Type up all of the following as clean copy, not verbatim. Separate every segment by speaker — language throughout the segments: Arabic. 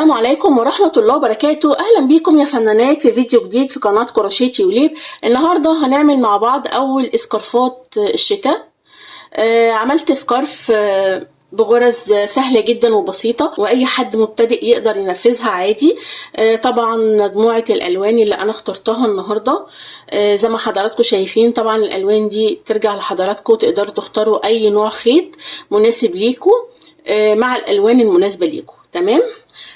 Speaker 1: السلام عليكم ورحمة الله وبركاته. أهلا بيكم يا فنانات في فيديو جديد في قناة كروشيه تيوليب. النهاردة هنعمل مع بعض أول اسكارفات الشتاء. عملت سكارف بغرز سهلة جدا وبسيطة، وأي حد مبتدئ يقدر ينفذها عادي. طبعا مجموعة الألوان اللي أنا اخترتها النهاردة زي ما حضراتكم شايفين. طبعا الألوان دي ترجع لحضراتكم، تقدروا تختاروا أي نوع خيط مناسب ليكم مع الألوان المناسبة ليكم. تمام.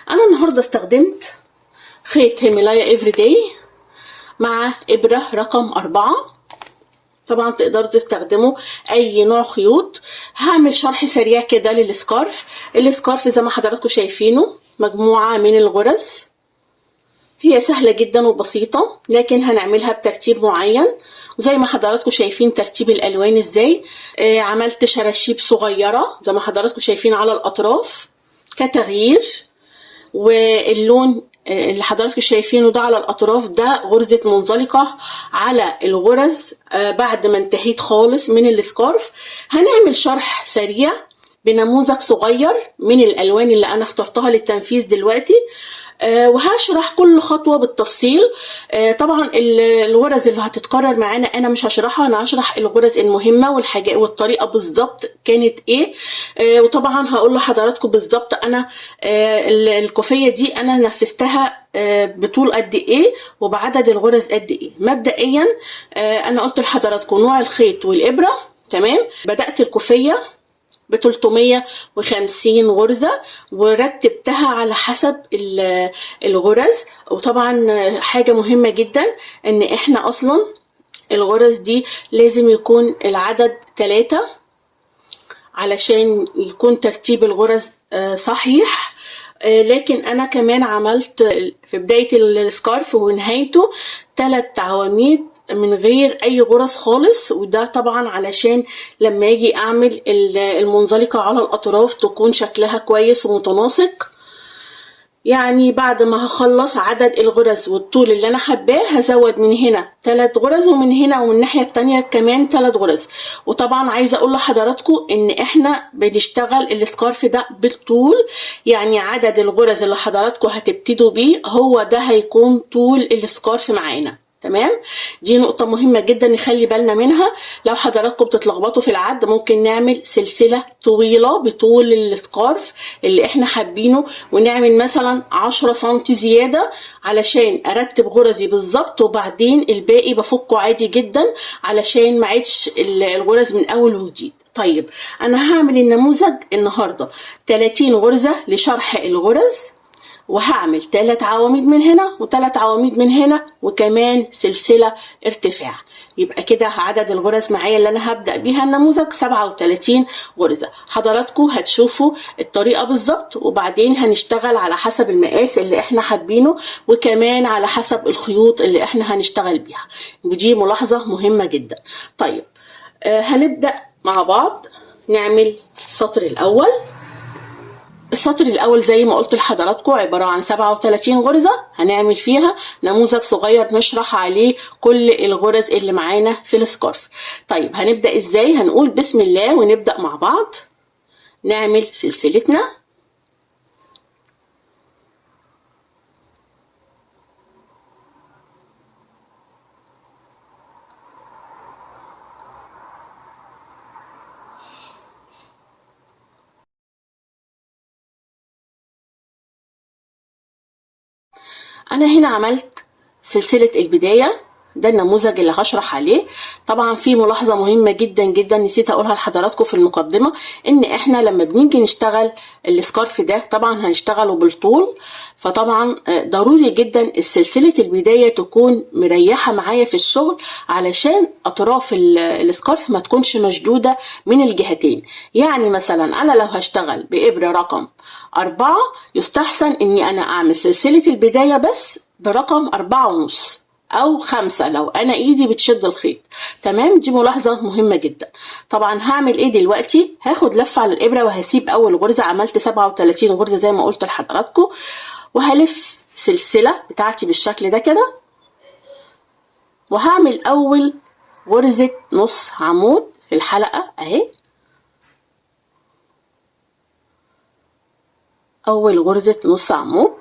Speaker 1: أنا النهاردة استخدمت خيط هيمالايا إفريداي مع إبرة رقم 4. طبعا تقدروا تستخدموا اي نوع خيوط. هعمل شرح سريع كده للسكارف. السكارف زي ما حضراتكم شايفينه مجموعة من الغرز، هي سهلة جدا وبسيطة، لكن هنعملها بترتيب معين. وزي ما حضراتكم شايفين ترتيب الالوان ازاي. عملت شراشيب صغيرة زي ما حضراتكم شايفين على الاطراف كتغيير، واللون اللي حضراتكم شايفينه ده على الاطراف ده غرزة منزلقة على الغرز. بعد ما انتهيت خالص من السكارف هنعمل شرح سريع بنموذج صغير من الالوان اللي انا اخترتها للتنفيذ دلوقتي، وهشرح كل خطوة بالتفصيل. طبعا الغرز اللي هتتكرر معانا انا مش هشرحها، انا هشرح الغرز المهمة والحاجات والطريقة بالظبط كانت ايه. وطبعا هقول لحضراتكم بالظبط انا الكوفية دي انا نفذتها بطول قد ايه وبعدد الغرز قد ايه. مبدئيا انا قلت لحضراتكم نوع الخيط والابرة. تمام. بدأت الكوفية ب 350 غرزة ورتبتها على حسب الغرز. وطبعا حاجة مهمة جدا ان احنا اصلا الغرز دي لازم يكون العدد 3 علشان يكون ترتيب الغرز صحيح. لكن انا كمان عملت في بداية السكارف ونهايته 3 عواميد من غير اي غرز خالص، وده طبعا علشان لما اجي اعمل المنزلقة على الاطراف تكون شكلها كويس ومتناسق. يعني بعد ما هخلص عدد الغرز والطول اللي انا حباه هزود من هنا 3 غرز ومن هنا ومن الناحية التانية كمان 3 غرز. وطبعا عايزة اقول لحضراتكم ان احنا بنشتغل السكارف ده بالطول، يعني عدد الغرز اللي حضراتكم هتبتدوا بيه هو ده هيكون طول السكارف معانا. تمام. دي نقطة مهمة جدا نخلي بالنا منها. لو حضراتكم بتتلخبطوا في العد ممكن نعمل سلسلة طويلة بطول السكارف اللي احنا حابينه، ونعمل مثلا 10 سنتي زيادة علشان ارتب غرزي بالظبط، وبعدين الباقي بفكه عادي جدا علشان ما عيدش الغرز من اول وجديد. طيب انا هعمل النموذج النهاردة 30 غرزة لشرح الغرز، وهعمل 3 عواميد من هنا و3 عواميد من هنا وكمان سلسلة ارتفاع. يبقى كده عدد الغرز معايا اللي انا هبدأ بيها النموذج 37 غرزة. حضراتكم هتشوفوا الطريقة بالظبط، وبعدين هنشتغل على حسب المقاس اللي احنا حابينه وكمان على حسب الخيوط اللي احنا هنشتغل بيها، ودي ملاحظة مهمة جدا. طيب هنبدأ مع بعض نعمل السطر الأول. السطر الاول زي ما قلت لحضراتكم عباره عن 37 غرزه هنعمل فيها نموذج صغير نشرح عليه كل الغرز اللي معانا في السكارف. طيب هنبدا ازاي؟ هنقول بسم الله ونبدا مع بعض نعمل سلسلتنا. انا هنا عملت سلسلة البداية، ده النموذج اللي هشرح عليه. طبعا في ملاحظة مهمة جدا جدا نسيت اقولها لحضراتكم في المقدمة، ان احنا لما بنيجي نشتغل السكارف ده طبعا هنشتغله بالطول، فطبعا ضروري جدا سلسلة البداية تكون مريحة معايا في الشغل علشان اطراف السكارف ما تكونش مشدودة من الجهتين. يعني مثلا انا لو هشتغل بإبرة رقم 4 يستحسن اني انا اعمل سلسلة البداية بس برقم 4.5 او 5 لو انا ايدي بتشد الخيط. تمام. دي ملاحظة مهمة جدا. طبعا هعمل ايه دلوقتي؟ هاخد لفة على الابرة وهسيب اول غرزة. عملت 37 غرزة زي ما قلت لحضراتكم، وهلف سلسلة بتاعتي بالشكل ده كده، وهعمل اول غرزة نص عمود في الحلقة اهي. اول غرزة نص عمود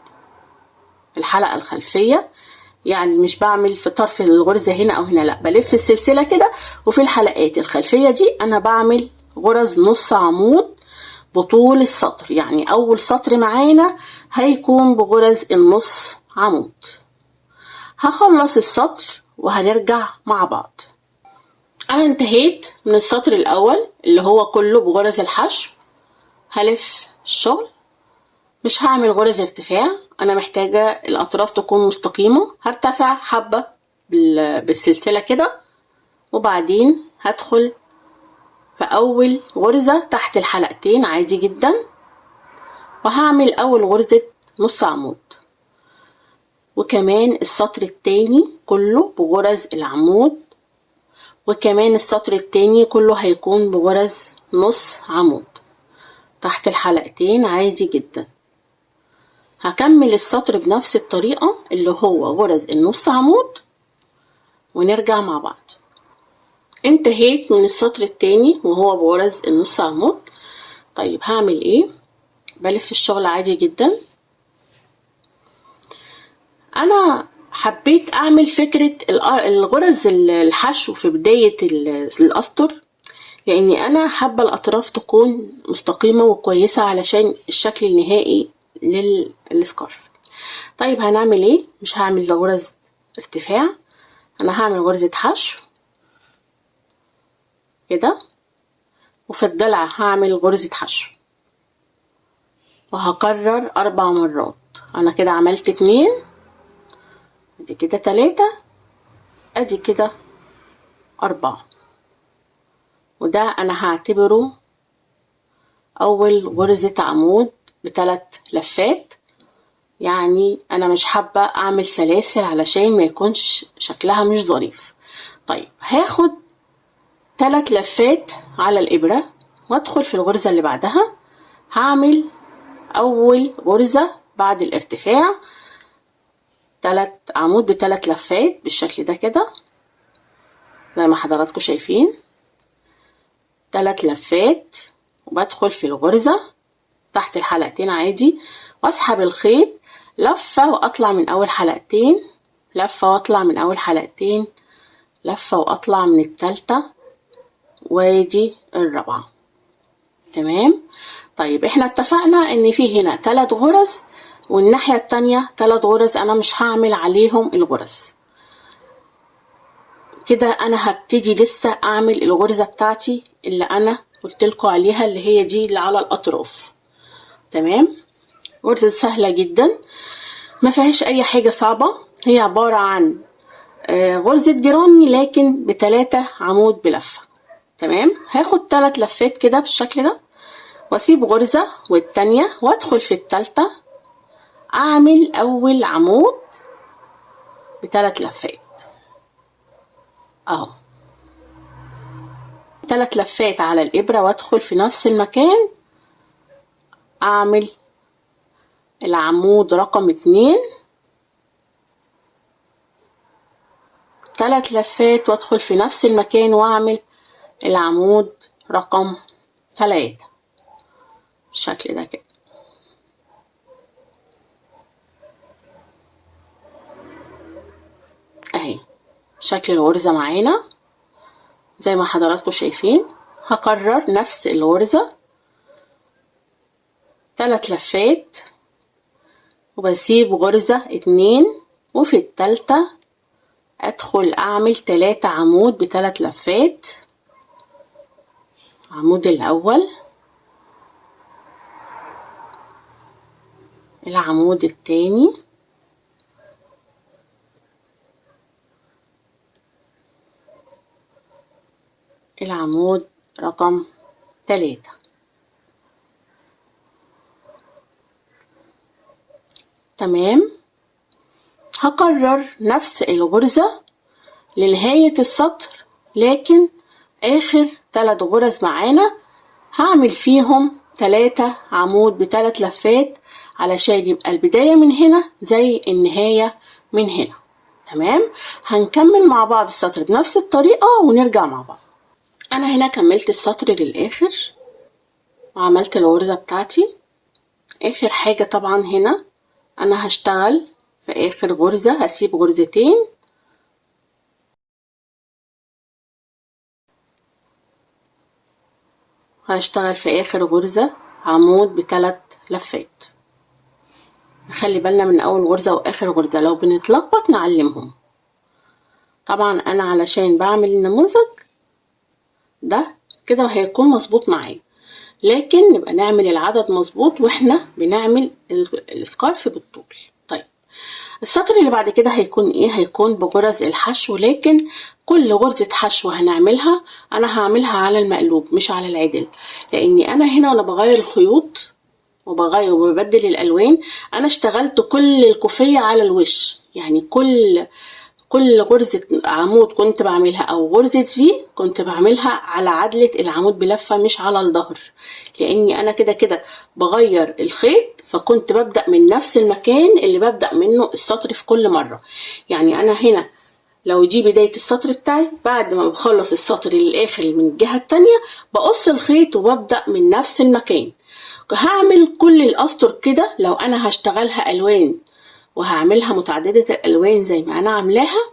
Speaker 1: الحلقة الخلفية، يعني مش بعمل في طرف الغرزة هنا او هنا، لا بلف السلسلة كده، وفي الحلقات الخلفية دي انا بعمل غرز نص عمود بطول السطر، يعني اول سطر معانا هيكون بغرز النص عمود. هخلص السطر وهنرجع مع بعض. انا انتهيت من السطر الاول اللي هو كله بغرز الحشو. هلف الشغل، مش هعمل غرز ارتفاع، انا محتاجة الاطراف تكون مستقيمة. هرتفع حبة بالسلسلة كده، وبعدين هدخل في اول غرزة تحت الحلقتين عادي جدا، وهعمل اول غرزة نص عمود، وكمان السطر التاني كله بغرز العمود، وكمان السطر التاني كله هيكون بغرز نص عمود تحت الحلقتين عادي جدا. هكمل السطر بنفس الطريقة اللي هو غرز النص عمود، ونرجع مع بعض. انتهيت من السطر التاني وهو بغرز النص عمود. طيب هعمل ايه؟ بلف الشغل عادي جدا. انا حبيت اعمل فكرة الغرز الحشو في بداية الاسطر، لاني انا حابة الاطراف تكون مستقيمة وكويسة علشان الشكل النهائي للسكارف. طيب هنعمل ايه؟ مش هعمل غرز ارتفاع، انا هعمل غرزة حشو كده، وفي الضلع هعمل غرزة حشو، وهكرر 4 مرات. انا كده عملت 2، ادي كده 3، ادي كده 4، وده انا هعتبره اول غرزة عمود ب3 لفات. يعني انا مش حابة اعمل سلاسل علشان ما يكونش شكلها مش ظريف. طيب هاخد 3 لفات على الابرة وادخل في الغرزة اللي بعدها، هعمل اول غرزة بعد الارتفاع 3 عمود ب3 لفات بالشكل ده كده زي ما حضراتكم شايفين، 3 لفات، وبدخل في الغرزة تحت الحلقتين عادي، واسحب الخيط لفة واطلع من اول حلقتين، لفة واطلع من اول حلقتين، لفة واطلع من التالتة، وادي الرابعة. تمام. طيب احنا اتفقنا ان في هنا 3 غرز، والناحية التانية 3 غرز انا مش هعمل عليهم الغرز كده. انا هبتدي لسه اعمل الغرزة بتاعتي اللي انا قلتلكوا عليها، اللي هي دي اللي على الاطراف. تمام. غرزة سهلة جدا ما فيهاش اي حاجة صعبة، هي عبارة عن غرزة جيراني لكن ب3 عمود بلفة. تمام. هاخد 3 لفات كده بالشكل ده، واسيب غرزة والتانية، وادخل في التالتة اعمل اول عمود ب3 لفات اهو، 3 لفات على الابرة، وادخل في نفس المكان اعمل العمود رقم 2، 3 لفات وادخل في نفس المكان واعمل العمود رقم 3 بالشكل ده كده. اهي شكل الغرزة معانا زي ما حضراتكم شايفين. هكرر نفس الغرزة 3 لفات، وبسيب غرزة 2، وفي التالتة ادخل اعمل 3 عمود ب3 لفات. عمود الاول، العمود التاني، العمود رقم 3. تمام. هكرر نفس الغرزة لنهاية السطر، لكن اخر 3 غرز معانا هعمل فيهم 3 عمود ب3 لفات علشان يبقى البداية من هنا زي النهاية من هنا. تمام. هنكمل مع بعض السطر بنفس الطريقة ونرجع مع بعض. انا هنا كملت السطر للاخر وعملت الغرزة بتاعتي. اخر حاجة طبعا هنا انا هشتغل في اخر غرزة هسيب غرزتين، هشتغل في اخر غرزة عمود ب3 لفات. نخلي بالنا من اول غرزة واخر غرزة، لو بنتلخبط نعلمهم. طبعا انا علشان بعمل النموذج ده كده هيكون مظبوط معايا، لكن نبقى نعمل العدد مظبوط واحنا بنعمل السكارف بالطول. طيب السطر اللي بعد كده هيكون ايه؟ هيكون بغرز الحشو، لكن كل غرزة حشو هنعملها انا هعملها على المقلوب مش على العدل، لاني انا هنا وانا بغير الخيوط وبغير وببدل الالوان انا اشتغلت كل الكوفية على الوش، يعني كل غرزة عمود كنت بعملها او غرزة في كنت بعملها على عدلة العمود بلفة مش على الظهر، لاني انا كده كده بغير الخيط، فكنت ببدأ من نفس المكان اللي ببدأ منه السطر في كل مرة. يعني انا هنا لو دي بداية السطر بتاعي، بعد ما بخلص السطر للآخر من الجهة التانية بقص الخيط وببدأ من نفس المكان. هعمل كل الأسطر كده لو أنا هشتغلها ألوان وهعملها متعددة الألوان زي ما أنا عاملاها،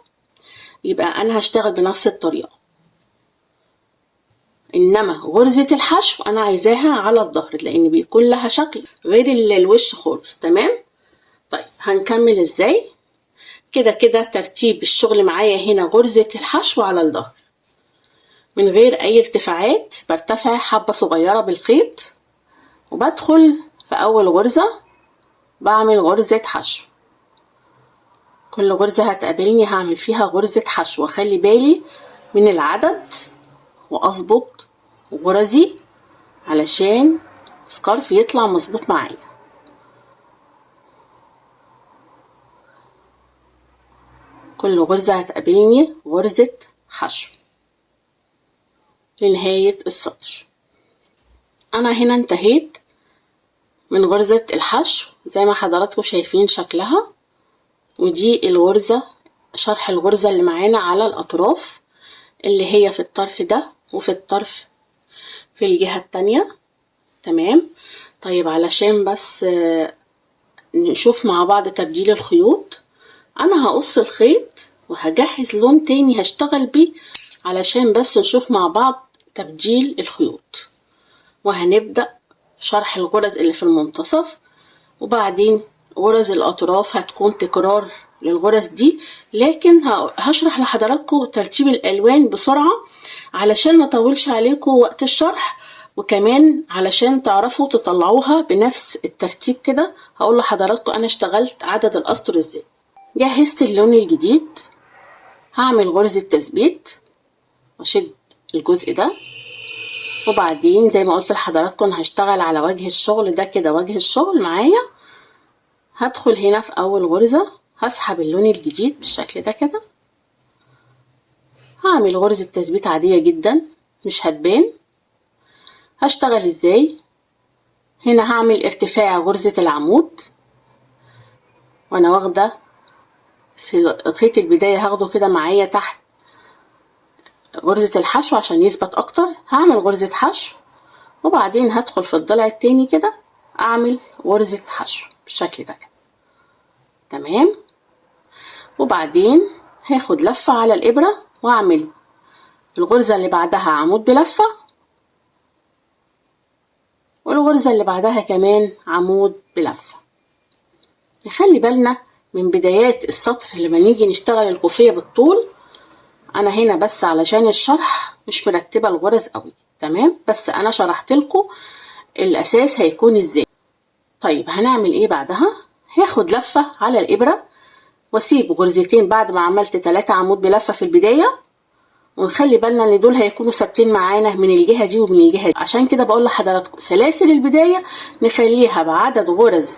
Speaker 1: يبقى أنا هشتغل بنفس الطريقة. إنما غرزة الحشو أنا عايزاها على الظهر لأن بيكون لها شكل غير الوش خالص. تمام؟ طيب هنكمل إزاي؟ كده كده ترتيب الشغل معايا هنا غرزة الحشو على الظهر من غير أي ارتفاعات، برتفع حبة صغيرة بالخيط وبدخل في أول غرزة بعمل غرزة حشو. كل غرزة هتقابلني هعمل فيها غرزة حشو، وخلي بالي من العدد وأظبط غرزي علشان سكارف يطلع مظبوط معايا. كل غرزة هتقابلني غرزة حشو لنهاية السطر. أنا هنا انتهيت من غرزة الحشو زي ما حضراتكم شايفين شكلها، ودي الغرزة شرح الغرزة اللي معانا على الأطراف اللي هي في الطرف ده وفي الطرف في الجهة التانية. تمام؟ طيب علشان بس نشوف مع بعض تبديل الخيوط، أنا هقص الخيط وهجهز لون تاني هشتغل بيه علشان بس نشوف مع بعض تبديل الخيوط، وهنبدأ شرح الغرز اللي في المنتصف، وبعدين غرز الأطراف هتكون تكرار للغرز دي، لكن هشرح لحضراتكم ترتيب الألوان بسرعة علشان ما اطولش عليكم وقت الشرح، وكمان علشان تعرفوا تطلعوها بنفس الترتيب كده. هقول لحضراتكم أنا اشتغلت عدد الأسطر ازاي. جهزت اللون الجديد، هعمل غرزة تثبيت واشد الجزء ده، وبعدين زي ما قلت لحضراتكم هشتغل على وجه الشغل ده كده، وجه الشغل معايا. هدخل هنا في اول غرزة هسحب اللون الجديد بالشكل ده كده، هعمل غرزة تثبيت عادية جدا مش هتبان. هشتغل ازاي؟ هنا هعمل ارتفاع غرزة العمود وانا واخدة خيط البداية هاخده كده معايا تحت غرزة الحشو عشان يثبت اكتر. هعمل غرزة حشو وبعدين هدخل في الضلع التاني كده اعمل غرزة حشو بالشكل ده كده. تمام؟ وبعدين هاخد لفة على الابرة واعمل الغرزة اللي بعدها عمود بلفة، والغرزة اللي بعدها كمان عمود بلفة. نخلي بالنا من بدايات السطر لما نيجي نشتغل الكوفية بالطول. انا هنا بس علشان الشرح مش مرتبة الغرز قوي. تمام؟ بس انا شرحت لكم الاساس هيكون ازاي. طيب هنعمل ايه بعدها؟ هاخد لفة على الابرة واسيب غرزتين بعد ما عملت 3 عمود بلفة في البداية، ونخلي بالنا ان دول هيكونوا ثابتين معانا من الجهة دي ومن الجهة دي. عشان كده بقول لحضراتكم سلاسل البداية نخليها بعدد غرز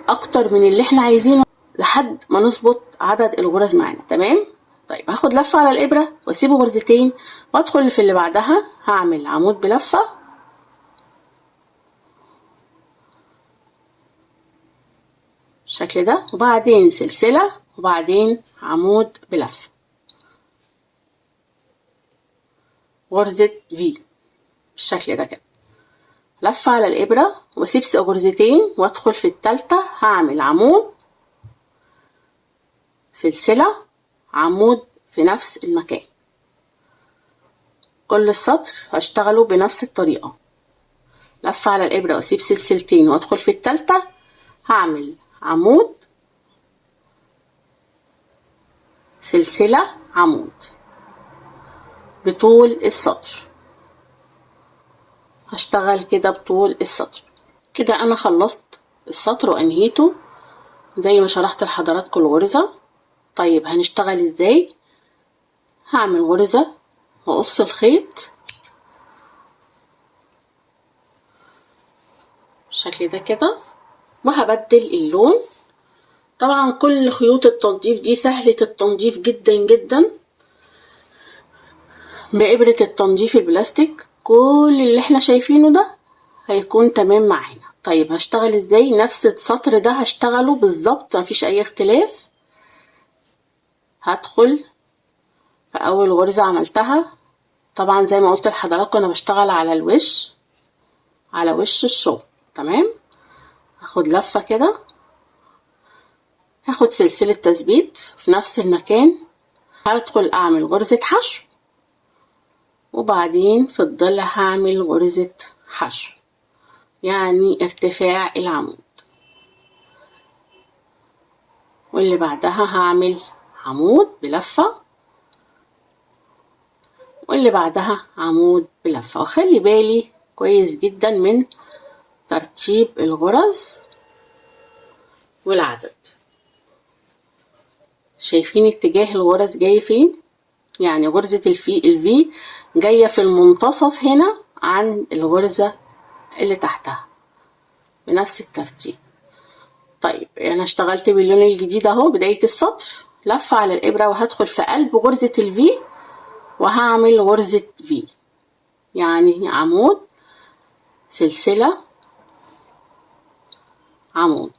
Speaker 1: اكتر من اللي احنا عايزينه لحد ما نظبط عدد الغرز معانا. تمام؟ طيب هاخد لفة على الابرة واسيب غرزتين وادخل في اللي بعدها هعمل عمود بلفة، بالشكل ده، وبعدين سلسلة، وبعدين عمود بلفة، غرزة في بالشكل ده كده. لفة على الإبرة واسيب غرزتين وادخل في التالتة هعمل عمود سلسلة، عمود في نفس المكان. كل السطر هشتغله بنفس الطريقة، لف على الإبرة واسيب سلسلتين وادخل في التالتة، هعمل عمود، سلسلة، عمود بطول السطر. هشتغل كده بطول السطر. كده انا خلصت السطر وانهيته زي ما شرحت لحضراتكم الغرزة. طيب هنشتغل ازاي؟ هعمل غرزة واقص الخيط بالشكل ده كده، وهبدل اللون. طبعا كل خيوط التنظيف دي سهلة التنظيف جدا جدا بإبرة التنظيف البلاستيك. كل اللي احنا شايفينه ده هيكون تمام معانا. طيب هشتغل ازاي؟ نفس السطر ده هشتغله بالظبط، مفيش اي اختلاف. هدخل في اول غرزة عملتها، طبعا زي ما قلت لحضراتكم انا بشتغل على الوش، على وش الشغل. تمام. هاخد لفة كده، هاخد سلسلة تثبيت في نفس المكان، هدخل اعمل غرزة حشو، وبعدين في الضلع هعمل غرزة حشو يعني ارتفاع العمود، واللي بعدها هعمل عمود بلفة، واللي بعدها عمود بلفة. وخلي بالي كويس جدا من ترتيب الغرز والعدد. شايفين اتجاه الغرز جاي فين؟ يعني غرزة الفي جاية في المنتصف هنا عن الغرزة اللي تحتها بنفس الترتيب. طيب انا اشتغلت باللون الجديد اهو بداية السطر، لفة على الابرة وهدخل في قلب غرزة الفي وهعمل غرزة في، يعني عمود، سلسلة، عمود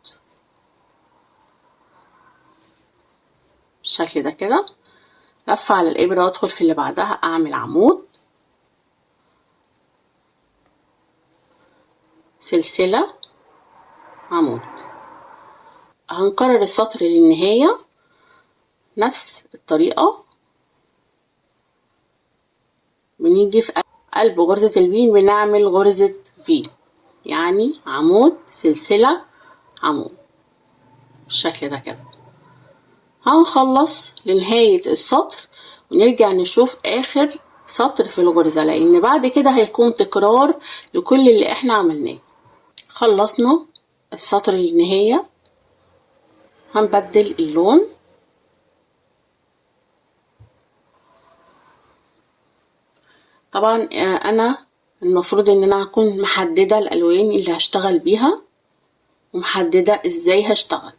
Speaker 1: بالشكل ده كده. لفة على الابرة وادخل في اللي بعدها اعمل عمود، سلسلة، عمود. هنكرر السطر للنهاية نفس الطريقة. بنيجي في قلب غرزة الفي بنعمل غرزة في، يعني عمود، سلسلة، عمود بالشكل ده كده. هنخلص لنهاية السطر ونرجع نشوف آخر سطر في الغرزة، لأن بعد كده هيكون تكرار لكل اللي احنا عملناه. خلصنا السطر للنهاية، هنبدل اللون. طبعا انا المفروض ان انا هكون محددة الالوان اللي هشتغل بيها ومحددة ازاي هشتغل.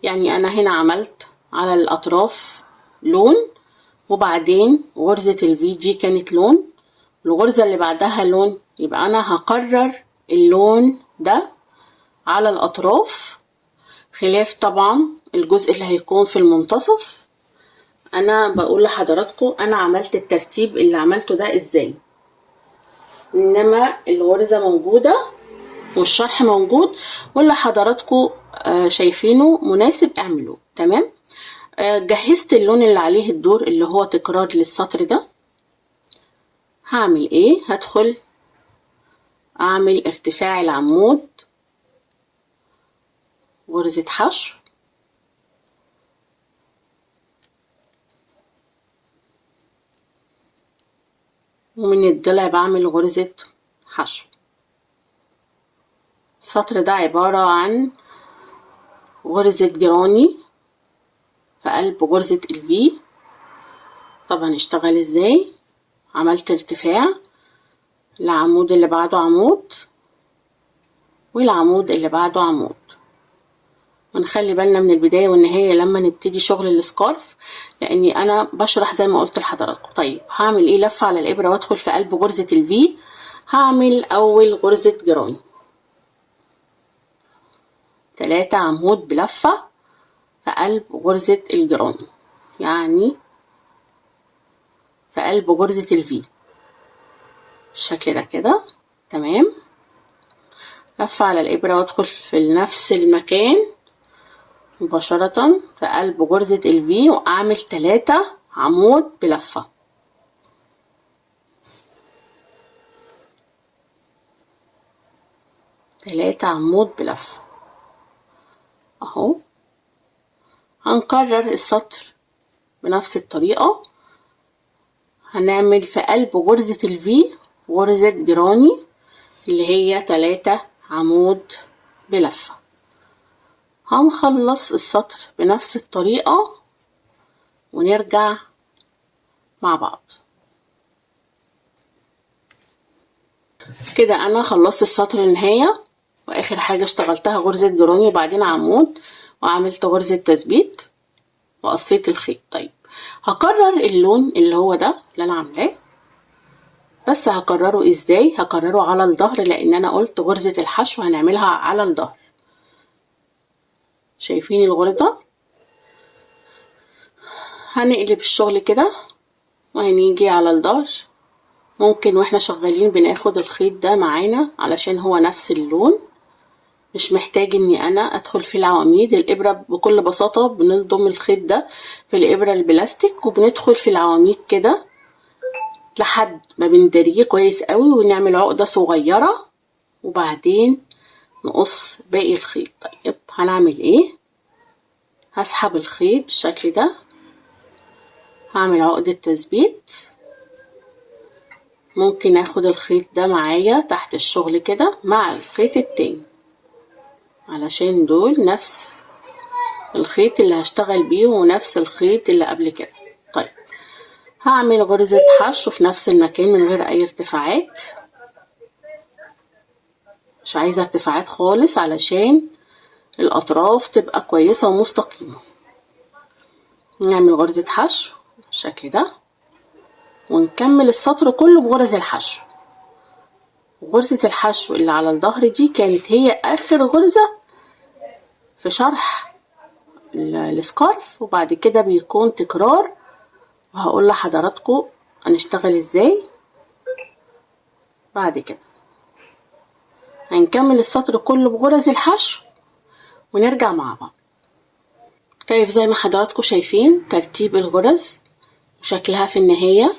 Speaker 1: يعني انا هنا عملت على الاطراف لون، وبعدين غرزة الفي دي كانت لون، الغرزة اللي بعدها لون، يبقى انا هكرر اللون ده على الاطراف، خلاف طبعا الجزء اللي هيكون في المنتصف. انا بقول لحضراتكم انا عملت الترتيب اللي عملته ده ازاي، انما الغرزة موجودة والشرح موجود، واللي حضراتكم شايفينه مناسب اعملوه. تمام. جهزت اللون اللي عليه الدور اللي هو تكرار للسطر ده. هعمل ايه؟ هدخل اعمل ارتفاع العمود، غرزة حشو، ومن الضلع بعمل غرزة حشو. السطر ده عبارة عن غرزة جراني في قلب غرزة الفي. طب هنشتغل ازاي؟ عملت ارتفاع، العمود اللي بعده عمود، والعمود اللي بعده عمود. ونخلي بالنا من البداية والنهاية لما نبتدي شغل السكارف، لاني انا بشرح زي ما قلت لحضراتكم. طيب هعمل ايه؟ لفة على الابرة وادخل في قلب غرزة الفي، هعمل اول غرزة جراني، 3 عمود بلفة في قلب غرزة الجراني، يعني في قلب غرزة الفي بالشكل ده كده. تمام. لفة على الابرة وادخل في نفس المكان مباشرة في قلب غرزة الفي واعمل 3 عمود بلفة. 3 عمود بلفة اهو. هنكرر السطر بنفس الطريقة. هنعمل في قلب غرزة الفي غرزة جراني اللي هي 3 عمود بلفة. هنخلص السطر بنفس الطريقة ونرجع مع بعض. كده انا خلصت السطر النهاية، واخر حاجة اشتغلتها غرزة جراني وبعدين عمود وعملت غرزة تثبيت وقصيت الخيط. طيب هكرر اللون اللي هو ده اللي انا عاملاه، بس هكرره ازاي؟ هكرره على الظهر لان انا قلت غرزة الحشو هنعملها على الظهر. شايفين الغرزة؟ هنقلب الشغل كده وهنيجي على الظهر. ممكن واحنا شغالين بناخد الخيط ده معانا علشان هو نفس اللون، مش محتاج اني انا ادخل في العواميد. الابرة بكل بساطة بنلضم الخيط ده في الابرة البلاستيك وبندخل في العواميد كده لحد ما بندريه كويس قوي ونعمل عقدة صغيرة وبعدين نقص باقي الخيط. طيب هنعمل ايه؟ هسحب الخيط بالشكل ده، هعمل عقدة تثبيت. ممكن اخد الخيط ده معايا تحت الشغل كده مع الخيط التاني علشان دول نفس الخيط اللي هشتغل بيه ونفس الخيط اللي قبل كده. طيب هعمل غرزة حشو في نفس المكان من غير اي ارتفاعات، مش عايزة ارتفاعات خالص علشان الاطراف تبقى كويسة ومستقيمة. نعمل غرزة حشو بالشكل ده ونكمل السطر كله بغرز الحشو. غرزة الحشو اللي على الظهر دي كانت هي اخر غرزة في شرح السكارف، وبعد كده بيكون تكرار وهقول لحضراتكم هنشتغل ازاي. بعد كده هنكمل السطر كله بغرز الحشو ونرجع مع بعض. طيب زي ما حضراتكم شايفين ترتيب الغرز وشكلها في النهاية.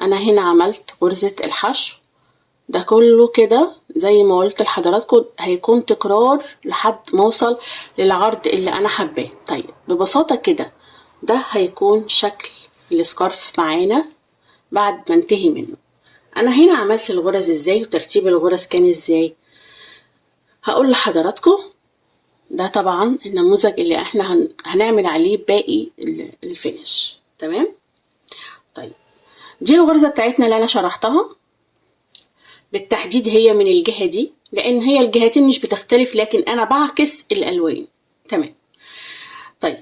Speaker 1: انا هنا عملت غرزة الحشو ده كله كده زي ما قلت لحضراتكم هيكون تكرار لحد ما اوصل للعرض اللي انا حباه. طيب ببساطة كده ده هيكون شكل السكارف معانا بعد ما انتهي منه. انا هنا عملت الغرز ازاي وترتيب الغرز كان ازاي؟ هقول لحضراتكم. ده طبعا النموذج اللي احنا هنعمل عليه باقي الفينش. تمام. طيب دي الغرزة بتاعتنا اللي انا شرحتها بالتحديد، هي من الجهة دي لان هي الجهتين مش بتختلف لكن انا بعكس الالوان. تمام. طيب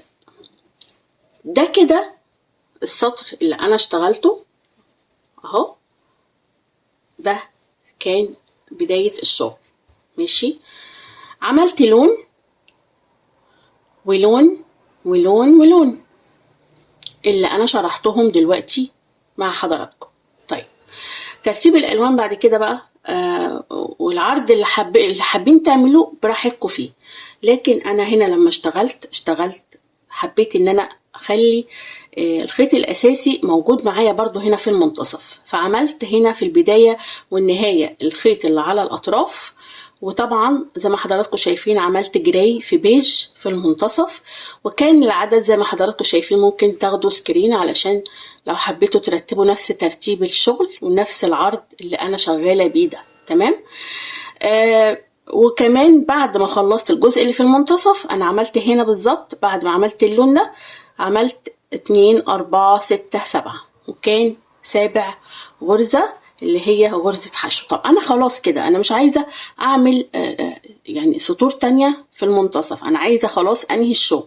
Speaker 1: ده كده السطر اللي انا اشتغلته اهو، ده كان بداية الشغل. ماشي. عملت لون ولون ولون ولون اللي انا شرحتهم دلوقتي مع حضراتكم. طيب ترتيب الالوان بعد كده بقى والعرض اللي حابين تعملوه براحتكم فيه، لكن انا هنا لما اشتغلت حبيت ان انا اخلي الخيط الاساسي موجود معايا برضو هنا في المنتصف، فعملت هنا في البداية والنهاية الخيط اللي على الاطراف، وطبعا زي ما حضراتكم شايفين عملت جراي في بيج في المنتصف. وكان العدد زي ما حضراتكم شايفين ممكن تاخدوا سكرين علشان لو حبيتوا ترتبوا نفس ترتيب الشغل ونفس العرض اللي انا شغالة بيه ده. تمام. وكمان بعد ما خلصت الجزء اللي في المنتصف انا عملت هنا بالظبط بعد ما عملت اللون ده عملت 2 4 6 7 وكان 7 غرزة اللي هي غرزة حشو. طب انا خلاص كده انا مش عايزة اعمل يعني سطور تانية في المنتصف، انا عايزة خلاص انهي الشغل.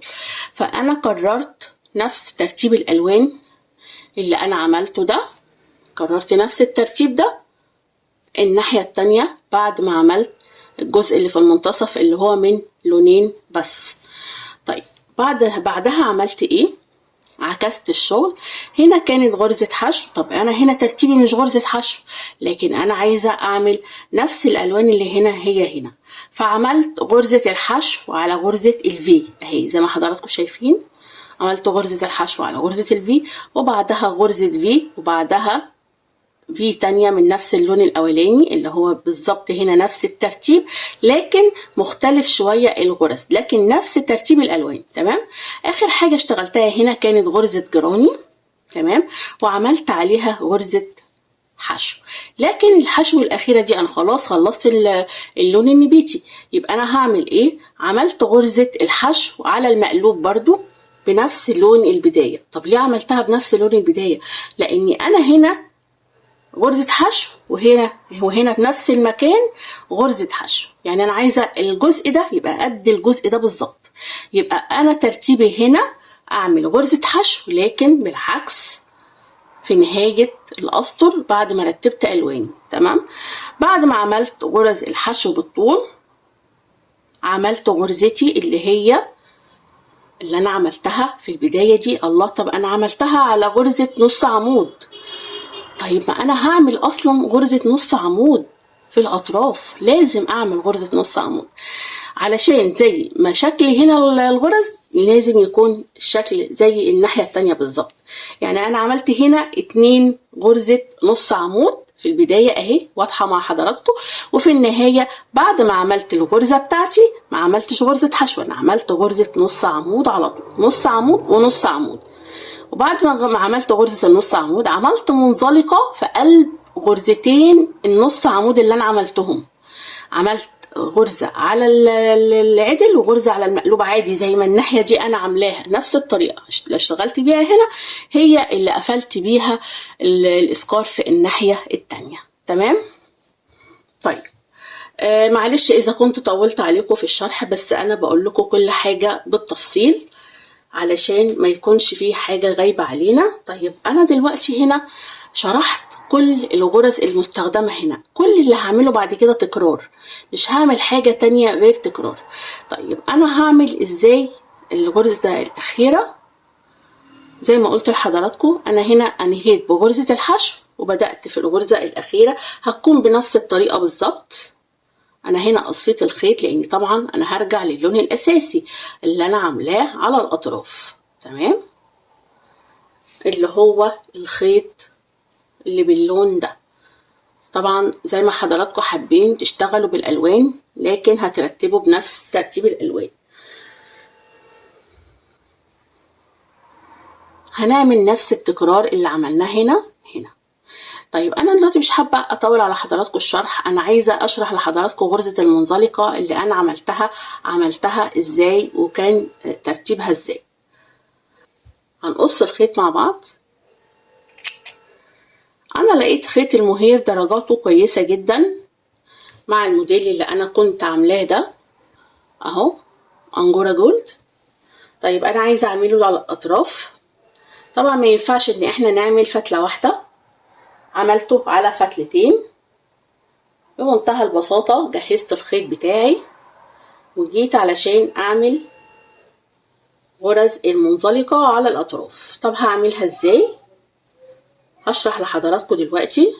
Speaker 1: فانا قررت نفس ترتيب الالوان اللي انا عملته ده، قررت نفس الترتيب ده الناحية التانية بعد ما عملت الجزء اللي في المنتصف اللي هو من لونين بس. طيب بعدها عملت ايه؟ عكست الشغل. هنا كانت غرزة حشو، طب انا هنا ترتيبي مش غرزة حشو، لكن انا عايزة اعمل نفس الالوان اللي هنا هي هنا، فعملت غرزة الحشو على غرزة الفي اهي زي ما حضراتكم شايفين. عملت غرزة الحشو على غرزة الفي، وبعدها غرزة في، وبعدها في تانية من نفس اللون الاولاني اللي هو بالظبط هنا نفس الترتيب، لكن مختلف شوية الغرز، لكن نفس ترتيب الالوان. تمام. اخر حاجة اشتغلتها هنا كانت غرزة جراني. تمام. وعملت عليها غرزة حشو، لكن الحشو الاخيرة دي انا خلاص خلصت اللون النبيتي. يبقى انا هعمل ايه؟ عملت غرزة الحشو على المقلوب برضو بنفس لون البداية. طب ليه عملتها بنفس لون البداية؟ لاني انا هنا غرزة حشو، وهنا في نفس المكان غرزة حشو، يعني انا عايزة الجزء ده يبقى قد الجزء ده بالظبط. يبقى انا ترتيبي هنا اعمل غرزة حشو، لكن بالعكس في نهاية الاسطر بعد ما رتبت الواني. تمام. بعد ما عملت غرز الحشو بالطول، عملت غرزتي اللي انا عملتها في البداية دي. الله، طب انا عملتها على غرزة نص عمود. طيب ما انا هعمل اصلا غرزة نص عمود في الاطراف، لازم اعمل غرزة نص عمود علشان زي ما شكل هنا الغرز لازم يكون الشكل زي الناحية التانية بالظبط. يعني انا عملت هنا 2 غرزة نص عمود في البداية اهي واضحة مع حضراتكم، وفي النهاية بعد ما عملت الغرزة بتاعتي ما عملتش غرزة حشو، انا عملت غرزة نص عمود على طول، نص عمود ونص عمود. وبعد ما عملت غرزة النص عمود عملت منزلقة في قلب غرزتين النص عمود اللي انا عملتهم. عملت غرزة على العدل وغرزة على المقلوب عادي زي ما الناحية دي انا عاملاها، نفس الطريقة اللي اشتغلت بيها هنا هي اللي قفلت بيها الاسكارف الناحية التانية. تمام. طيب معلش اذا كنت طولت عليكم في الشرح، بس انا بقول لكم كل حاجة بالتفصيل علشان ما يكونش فيه حاجة غايبة علينا. طيب انا دلوقتي هنا شرحت كل الغرز المستخدمة هنا، كل اللي هعمله بعد كده تكرار، مش هعمل حاجة تانية غير تكرار. طيب انا هعمل ازاي الغرزة الاخيرة؟ زي ما قلت لحضراتكم انا هنا انهيت بغرزة الحشو وبدأت في الغرزة الاخيرة، هتكون بنفس الطريقة بالظبط. انا هنا قصيت الخيط لاني طبعا انا هرجع للون الاساسي اللي انا عاملاه على الاطراف. تمام. اللي هو الخيط اللي باللون ده. طبعا زي ما حضراتكم حابين تشتغلوا بالالوان، لكن هترتبوا بنفس ترتيب الالوان. هنعمل نفس التكرار اللي عملناه هنا. طيب انا دلوقتي مش حابه اطول على حضراتكم الشرح، انا عايزه اشرح لحضراتكم غرزه المنزلقه اللي انا عملتها ازاي وكان ترتيبها ازاي. هنقص الخيط مع بعض. انا لقيت خيط المهير درجاته كويسه جدا مع الموديل اللي انا كنت عاملاه ده اهو، انجورا جولد. طيب انا عايزه اعمله على الاطراف. طبعا ما ينفعش ان احنا نعمل فتله واحده، عملته على فتلتين بمنتهى البساطة. جهزت الخيط بتاعي وجيت علشان اعمل غرز المنزلقة على الاطراف. طب هعملها ازاي؟ هشرح لحضراتكم دلوقتي.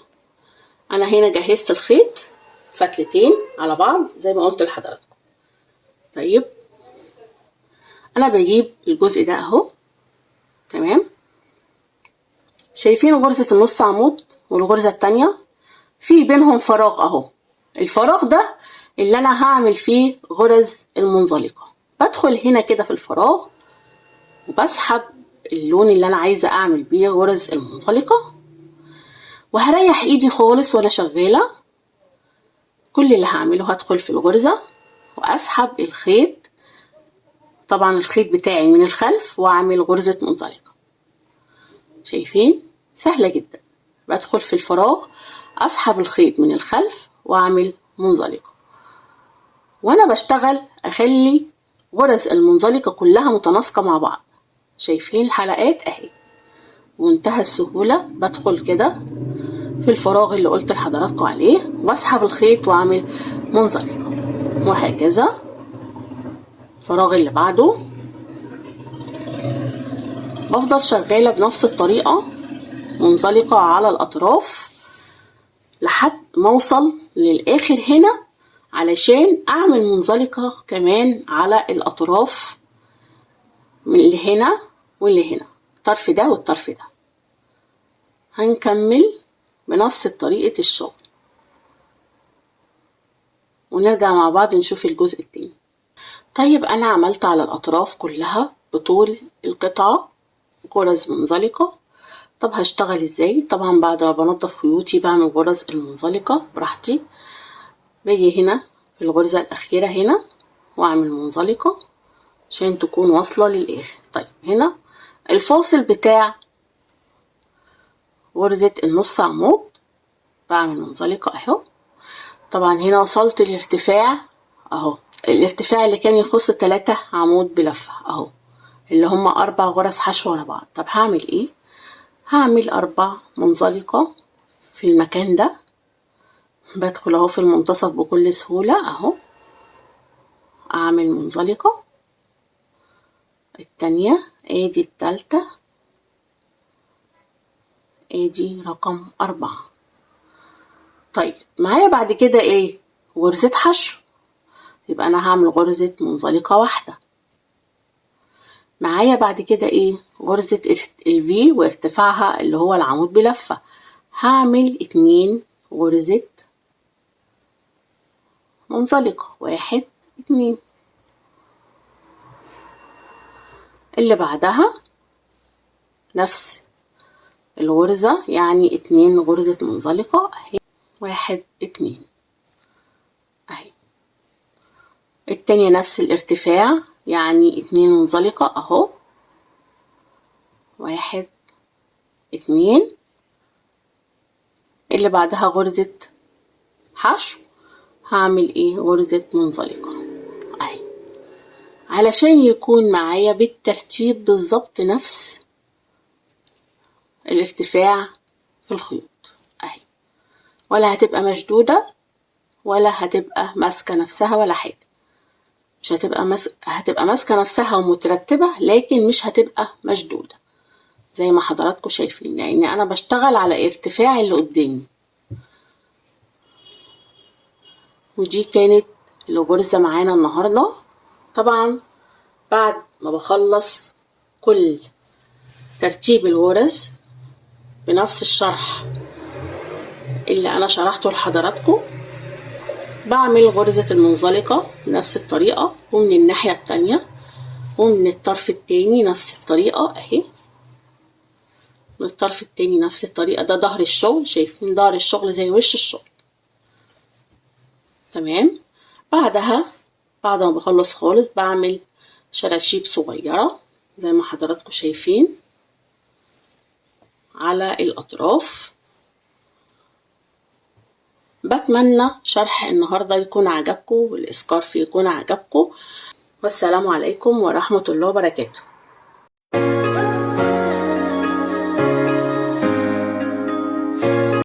Speaker 1: انا هنا جهزت الخيط فتلتين على بعض زي ما قلت لحضراتكم. طيب انا بجيب الجزء ده اهو. تمام. شايفين غرزة النص عمود والغرزة التانية في بينهم فراغ اهو، الفراغ ده اللي انا هعمل فيه غرز المنزلقة. بدخل هنا كده في الفراغ وبسحب اللون اللي انا عايزة اعمل بيه غرز المنزلقة، وهريح ايدي خالص وانا شغالة. كل اللي هعمله هدخل في الغرزة واسحب الخيط، طبعا الخيط بتاعي من الخلف، واعمل غرزة منزلقة. شايفين؟ سهلة جدا. بدخل في الفراغ اسحب الخيط من الخلف واعمل منزلقة، وانا بشتغل اخلي غرز المنزلقة كلها متناسقة مع بعض. شايفين الحلقات اهي بمنتهى السهولة. بدخل كده في الفراغ اللي قلت لحضراتكم عليه واسحب الخيط واعمل منزلقة، وهكذا الفراغ اللي بعده بفضل شغالة بنفس الطريقة منزلقة على الأطراف لحد ما اوصل للآخر هنا، علشان أعمل منزلقة كمان على الأطراف من اللي هنا واللي هنا، الطرف ده والطرف ده. هنكمل بنفس طريقة الشغل ونرجع مع بعض نشوف الجزء التاني. طيب أنا عملت على الأطراف كلها بطول القطعة غرز منزلقة. طب هشتغل ازاي؟ طبعا بعد ما بنضف خيوطي بعمل غرز المنزلقة براحتي. باجي هنا في الغرزة الأخيرة هنا واعمل منزلقة عشان تكون واصلة للآخر. طيب هنا الفاصل بتاع غرزة النص عمود بعمل منزلقة اهو. طبعا هنا وصلت الارتفاع اهو، الارتفاع اللي كان يخص 3 عمود بلفة اهو، اللي هما 4 غرز حشو ورا بعض. طب هعمل ايه؟ هعمل 4 منزلقة في المكان ده، بدخل اهو في المنتصف بكل سهولة اهو، اعمل منزلقة التانية، ادي التالتة، ادي رقم 4. طيب معايا بعد كده ايه؟ غرزة حشو، يبقى انا هعمل غرزة منزلقة واحدة. معايا بعد كده ايه؟ غرزة الفي وارتفاعها اللي هو العمود بلفة، هعمل 2 غرزة منزلقة، 1 2. اللي بعدها نفس الغرزة، يعني 2 غرزة منزلقة اهي، 1 2 اهي. التانية نفس الارتفاع، يعني 2 منزلقة اهو، 1 2. اللي بعدها غرزة حشو، هعمل ايه؟ غرزة منزلقة اهي، علشان يكون معايا بالترتيب بالظبط نفس الارتفاع في الخيوط اهي، ولا هتبقى مشدودة ولا هتبقى ماسكة نفسها ولا حاجة. مش هتبقى ماسكة نفسها ومترتبة، لكن مش هتبقى مشدودة زي ما حضراتكم شايفين، لان انا بشتغل على ارتفاع اللي قدامي. ودي كانت الغرزة معانا النهاردة. طبعا بعد ما بخلص كل ترتيب الغرز بنفس الشرح اللي انا شرحته لحضراتكم، بعمل غرزة المنزلقة بنفس الطريقة، ومن الناحية التانية ومن الطرف التاني نفس الطريقة اهي، من الطرف التاني نفس الطريقة. ده ظهر الشغل، شايفين ظهر الشغل زي وش الشغل. تمام. بعدها بعد ما بخلص خالص بعمل شراشيب صغيرة زي ما حضراتكم شايفين على الأطراف. بتمنى شرح النهاردة يكون عجبكم والإسكارف يكون عجبكم، والسلام عليكم ورحمة الله وبركاته.